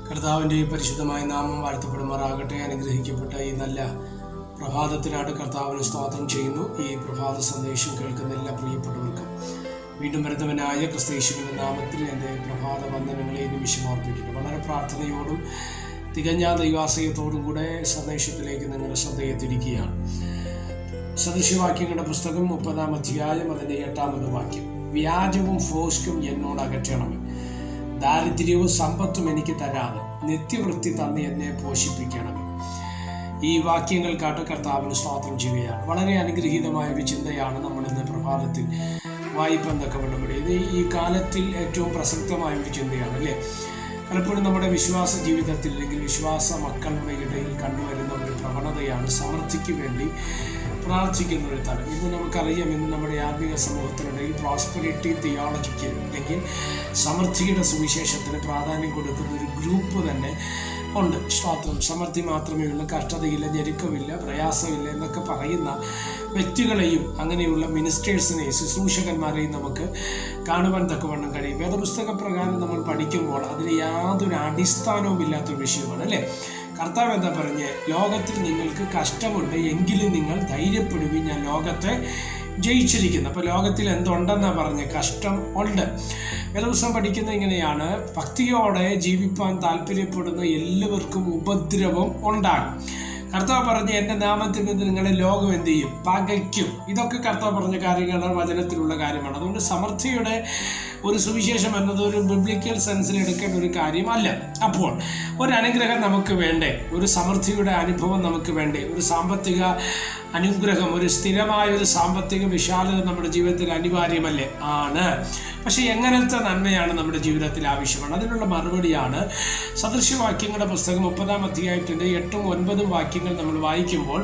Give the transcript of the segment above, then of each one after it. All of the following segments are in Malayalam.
കർത്താവിൻ്റെ പരിശുദ്ധമായ നാമം വാഴ്ത്തപ്പെടുമാറാകട്ടെ. അനുഗ്രഹിക്കപ്പെട്ട ഈ നല്ല പ്രഭാതത്തിനായിട്ട് കർത്താവിന് സ്തോത്രം ചെയ്യുന്നു. ഈ പ്രഭാത സന്ദേശം കേൾക്കുന്ന എല്ലാ പ്രിയപ്പെട്ടവർക്കും വീണ്ടും വരുന്നവനായ ക്രിസ്തയേശുവിൻ്റെ നാമത്തിൽ എൻ്റെ പ്രഭാത വന്ദനങ്ങളെ നിമിഷം ഓർപ്പിക്കുന്നു. വളരെ പ്രാർത്ഥനയോടും തികഞ്ഞ ദൈവാശ്രയത്തോടും കൂടെ സന്ദേശത്തിലേക്ക് നിങ്ങൾ ശ്രദ്ധയെ തിരിക്കുകയാണ്. സദൃശ്യവാക്യങ്ങളുടെ പുസ്തകം 30-ാം അധ്യായം അതിൻ്റെ 8-ാമത് വാക്യം. വ്യാജവും ഫോഷ്കും എന്നോട് അകറ്റണമേ, ദാരിദ്ര്യവും സമ്പത്തും എനിക്ക് തരാതെ നിത്യവൃത്തി തന്ന് എന്നെ പോഷിപ്പിക്കണമേ. ഈ വാക്യങ്ങൾക്കാട്ട് കർത്താവിന് സ്തോത്രം ചെയ്യുകയാണ്. വളരെ അനുഗ്രഹീതമായ ഒരു ചിന്തയാണ് നമ്മൾ ഇന്ന് പ്രഭാതത്തിൽ വായിപ്പം തക്കവണ്ണം. ഇത് ഈ കാലത്തിൽ ഏറ്റവും പ്രസക്തമായ ഒരു ചിന്തയാണ് അല്ലേ. പലപ്പോഴും നമ്മുടെ വിശ്വാസ ജീവിതത്തിൽ അല്ലെങ്കിൽ വിശ്വാസ മക്കളുടെ ഇടയിൽ കണ്ടുവരുന്ന ഒരു പ്രവണതയാണ് സമൃദ്ധിക്ക് വേണ്ടി പ്രാർത്ഥിക്കുന്ന ഒരു തലം. ഇന്ന് നമുക്കറിയാം, ഇന്ന് നമ്മുടെ ആത്മീയ സമൂഹത്തിനിടയിൽ പ്രോസ്പെരിറ്റി തിയോളജിക്ക് അല്ലെങ്കിൽ സമൃദ്ധിയുടെ സുവിശേഷത്തിന് പ്രാധാന്യം കൊടുക്കുന്ന ഒരു ഗ്രൂപ്പ് തന്നെ ഉണ്ട്. സ്തോത്രം. സമൃദ്ധി മാത്രമേ ഉള്ളൂ, കഷ്ടതയില്ല, ഞെരുക്കമില്ല, പ്രയാസമില്ല എന്നൊക്കെ പറയുന്ന വ്യക്തികളെയും അങ്ങനെയുള്ള മിനിസ്റ്റേഴ്സിനെയും ശുശ്രൂഷകന്മാരെയും നമുക്ക് കാണുവാൻ തക്കവണ്ണം കഴിയും. വേദപുസ്തക പ്രകാരം നമ്മൾ പഠിക്കുമ്പോൾ അതിന് യാതൊരു അടിസ്ഥാനവും ഇല്ലാത്തൊരു വിഷയമാണ് അല്ലേ. കർത്താവ് എന്താ പറഞ്ഞ്, ലോകത്തിൽ നിങ്ങൾക്ക് കഷ്ടമുണ്ട്, എങ്കിലും നിങ്ങൾ ധൈര്യപ്പെടുകയും ഞാൻ ലോകത്തെ ജയിച്ചിരിക്കുന്നു. അപ്പോൾ ലോകത്തിൽ എന്തുണ്ടെന്നാണ് പറഞ്ഞ്, കഷ്ടം ഉണ്ട്. വേദപുസ്തകം പഠിക്കുന്നത് ഇങ്ങനെയാണ്: ഭക്തിയോടെ ജീവിപ്പാൻ താല്പര്യപ്പെടുന്ന എല്ലാവർക്കും ഉപദ്രവം ഉണ്ടാകും. കർത്താവ് പറഞ്ഞ്, എൻ്റെ നാമത്തിൽ നിന്ന് നിങ്ങളെ ലോകം എന്ത് ചെയ്യും? പകയ്ക്കും. ഇതൊക്കെ കർത്താവ് പറഞ്ഞ കാര്യങ്ങളാണ്, വചനത്തിലുള്ള കാര്യമാണ്. അതുകൊണ്ട് സമൃദ്ധിയുടെ ഒരു സുവിശേഷം എന്നത് ഒരു ബിബ്ലിക്കൽ സെൻസിൽ എടുക്കേണ്ട ഒരു കാര്യമല്ല. അപ്പോൾ ഒരു അനുഗ്രഹം നമുക്ക് വേണ്ടേ? ഒരു സമൃദ്ധിയുടെ അനുഭവം നമുക്ക് വേണ്ടേ? ഒരു സാമ്പത്തിക അനുഗ്രഹം, ഒരു സ്ഥിരമായ ഒരു സാമ്പത്തിക വിശാലത നമ്മുടെ ജീവിതത്തിൽ അനിവാര്യമല്ലേ? ആണ്. പക്ഷെ എങ്ങനത്തെ നന്മയാണ് നമ്മുടെ ജീവിതത്തിൽ ആവശ്യമാണ്? അതിനുള്ള മറുപടിയാണ് സദൃശ്യവാക്യങ്ങളുടെ പുസ്തകം 30-ാം അധ്യായത്തിൻ്റെ 8ഉം 9ഉം വാക്യങ്ങൾ നമ്മൾ വായിക്കുമ്പോൾ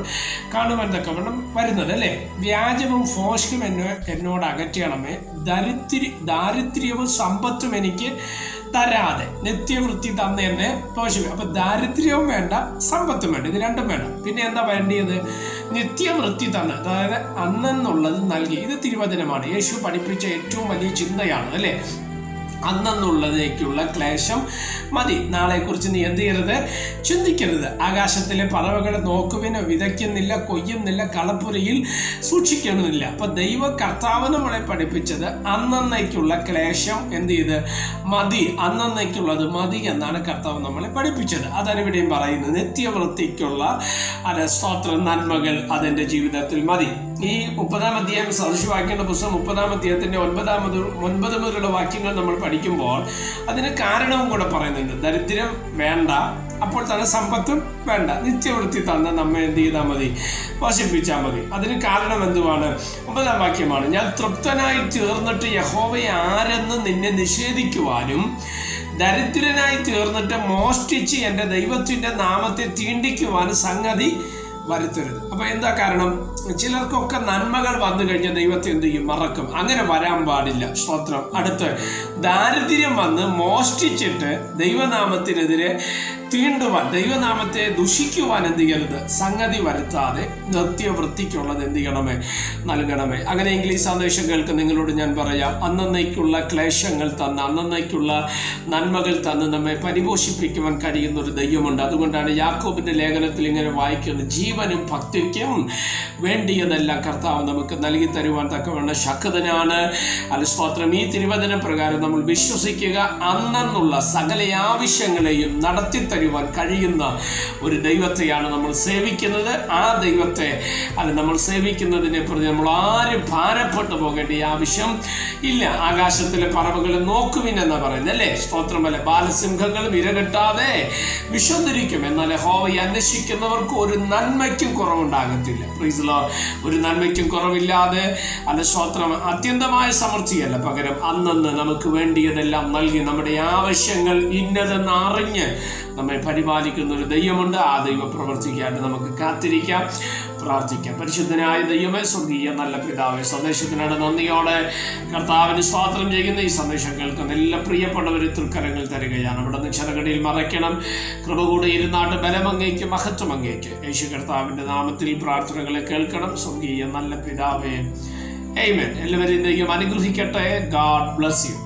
കാണുവാൻ തക്കവണ്ണം വരുന്നത് അല്ലേ. വ്യാജവും ഫോഷ്കും എന്നോട് അകറ്റണമേ, ദാരിദ്ര്യവും സമ്പത്തും എനിക്ക് തരാതെ നിത്യവൃത്തി തന്ന് എന്നെ പോഷിപ്പിക്കും. അപ്പൊ ദാരിദ്ര്യവും വേണ്ട, സമ്പത്തും വേണ്ട, ഇത് രണ്ടും വേണ്ട. പിന്നെ എന്താ വേണ്ടിയത്? നിത്യവൃത്തി തന്ന്, അതായത് അന്നെന്നുള്ളത് നൽകി. ഇത് തിരുവചനമാണ്. യേശു പഠിപ്പിച്ച ഏറ്റവും വലിയ ചിന്തയാണ് അല്ലേ. അന്നെന്നുള്ളതേക്കുള്ള ക്ലേശം മതി, നാളെക്കുറിച്ച് നീ എന്ത് ചെയ്യരുത്? ചിന്തിക്കരുത്. ആകാശത്തിലെ പറവകളെ നോക്കുവിന്, വിതയ്ക്കുന്നില്ല, കൊയ്യുന്നില്ല, കളപ്പുരയിൽ സൂക്ഷിക്കുന്നില്ല. അപ്പൊ ദൈവ കർത്താവ് നമ്മളെ പഠിപ്പിച്ചത് അന്നേക്കുള്ള ക്ലേശം എന്ത് ചെയ്ത് മതി, അന്നേക്കുള്ളത് മതി എന്നാണ് കർത്താവ് നമ്മളെ പഠിപ്പിച്ചത്. അതാണ് ഇവിടെയും പറയുന്നത്. നിത്യവൃത്തിക്കുള്ള സ്തോത്ര നന്മകൾ അതെൻ്റെ ജീവിതത്തിൽ മതി. ഈ 30-ാം അധ്യായം സദൃശ്യവാക്യങ്ങളുടെ പുസ്തകം 30-ാം അധ്യായത്തിന്റെ 9 മുതലുള്ള വാക്യങ്ങൾ നമ്മൾ പഠിക്കുമ്പോൾ അതിന് കാരണവും കൂടെ പറയുന്നുണ്ട്. ദരിദ്രം വേണ്ട, അപ്പോൾ തന്നെ സമ്പത്തും വേണ്ട, നിത്യവൃത്തി തന്ന നമ്മെ എന്ത് ചെയ്താൽ മതി? പോഷിപ്പിച്ചാൽ മതി. അതിന് കാരണം എന്തുവാണ്? 9-ാം വാക്യമാണ്: ഞാൻ തൃപ്തനായി തീർന്നിട്ട് യഹോവയെ ആരെന്ന് നിന്നെ നിഷേധിക്കുവാനും, ദരിദ്രനായി തീർന്നിട്ട് മോഷ്ടിച്ച് എൻ്റെ ദൈവത്തിൻ്റെ നാമത്തെ തീണ്ടിക്കുവാനും സംഗതി വരുത്തരുത്. അപ്പൊ എന്താ കാരണം? ചിലർക്കൊക്കെ നന്മകൾ വന്നു കഴിഞ്ഞാൽ ദൈവത്തെ എന്ത് ചെയ്യും? മറക്കും. അങ്ങനെ വരാൻ പാടില്ല. സ്തോത്രം. അടുത്ത് ദാരിദ്ര്യം വന്ന് മോഷ്ടിച്ചിട്ട് ദൈവനാമത്തിനെതിരെ തീണ്ടുവാൻ, ദൈവനാമത്തെ ദുഷിക്കുവാൻ എന്ത് ചെയ്യരുത്? സംഗതി വരുത്താതെ നിത്യവൃത്തിക്കുള്ളത് എന്ത് ചെയ്യണമേ? നൽകണമേ. അങ്ങനെയെങ്കിൽ ഈ സന്ദേശം കേൾക്കുന്ന നിങ്ങളോട് ഞാൻ പറയാം, അന്നേക്കുള്ള ക്ലേശങ്ങൾ തന്ന്, അന്നേക്കുള്ള നന്മകൾ തന്ന് നമ്മെ പരിപോഷിപ്പിക്കുവാൻ കഴിയുന്ന ഒരു ദൈവമുണ്ട്. അതുകൊണ്ടാണ് യാക്കോബിന്റെ ലേഖനത്തിൽ ഇങ്ങനെ വായിക്കുന്നത്: ജീവനും ഭക്തിക്കും വേണ്ടിയതെല്ലാം കർത്താവ് നമുക്ക് നൽകി തരുവാൻ തക്കവണ്ണം ശക്തനാണ്. സ്തോത്രം. ഈ തിരുവചന പ്രകാരം നമ്മൾ വിശ്വസിക്കുക, അന്നുള്ള സകല ആവശ്യങ്ങളെയും നടത്തി തരുവാൻ കഴിയുന്ന ഒരു ദൈവത്തെയാണ് നമ്മൾ സേവിക്കുന്നത്. ആ ദൈവത്തെ നമ്മൾ സേവിക്കുന്നതിനെ പ്രതി നമ്മൾ ആരും ഭാരപ്പെട്ടു പോകേണ്ട ആവശ്യം ഇല്ല. ആകാശത്തിലെ പറവകളെ നോക്കുവിൻ എന്നാ പറയുന്നത് അല്ലേ. സ്തോത്രമല്ല. ബാലസിംഹങ്ങളും ഇരകെട്ടാതെ വിശന്നിരിക്കും, എന്നാൽ യഹോവയെ അന്വേഷിക്കുന്നവർക്ക് ഒരു നന്മയ്ക്കും കുറവുണ്ടാകത്തില്ല. പ്രീസ് ദി ലോർഡ്. ഒരു നന്മയ്ക്കും കുറവില്ലാതെ സ്തോത്രം. അത്യന്തമായ സമൃദ്ധിയല്ല, പകരം അന്നന്ന് നമുക്ക് വേണ്ടിയതെല്ലാം നൽകി നമ്മുടെ ആവശ്യങ്ങൾ ഇന്നതെന്ന് അറിഞ്ഞ് നമ്മെ പരിപാലിക്കുന്ന ഒരു ദൈവമുണ്ട്. ആ ദൈവം പ്രവർത്തിക്കാതെ നമുക്ക് കാത്തിരിക്കാം, പ്രാർത്ഥിക്കാം. പരിശുദ്ധനായ ദൈവമേ, സ്വർഗീയ നല്ല പിതാവേ, സന്ദേശത്തിനാണ് നന്ദിയോടെ കർത്താവിന് സ്തോത്രം ചെയ്യുന്ന ഈ സന്ദേശം കേൾക്കുന്ന എല്ലാ പ്രിയപ്പെട്ടവരെ തൃക്കരങ്ങൾ തരികയാണ്. അവിടെ നിന്ന് ചെറുകടിയിൽ മറയ്ക്കണം. കൃപ കൂടെ ഇരുന്നാട്ട് ബലമങ്ങേക്ക്, മഹത്വം അങ്ങേക്ക്. യേശു കർത്താവിൻ്റെ നാമത്തിൽ പ്രാർത്ഥനകളെ കേൾക്കണം. സ്വർഗീയ നല്ല പിതാവേ, ആമേൻ. എല്ലാവരെയും ദൈവം അനുഗ്രഹിക്കട്ടെ. God bless you.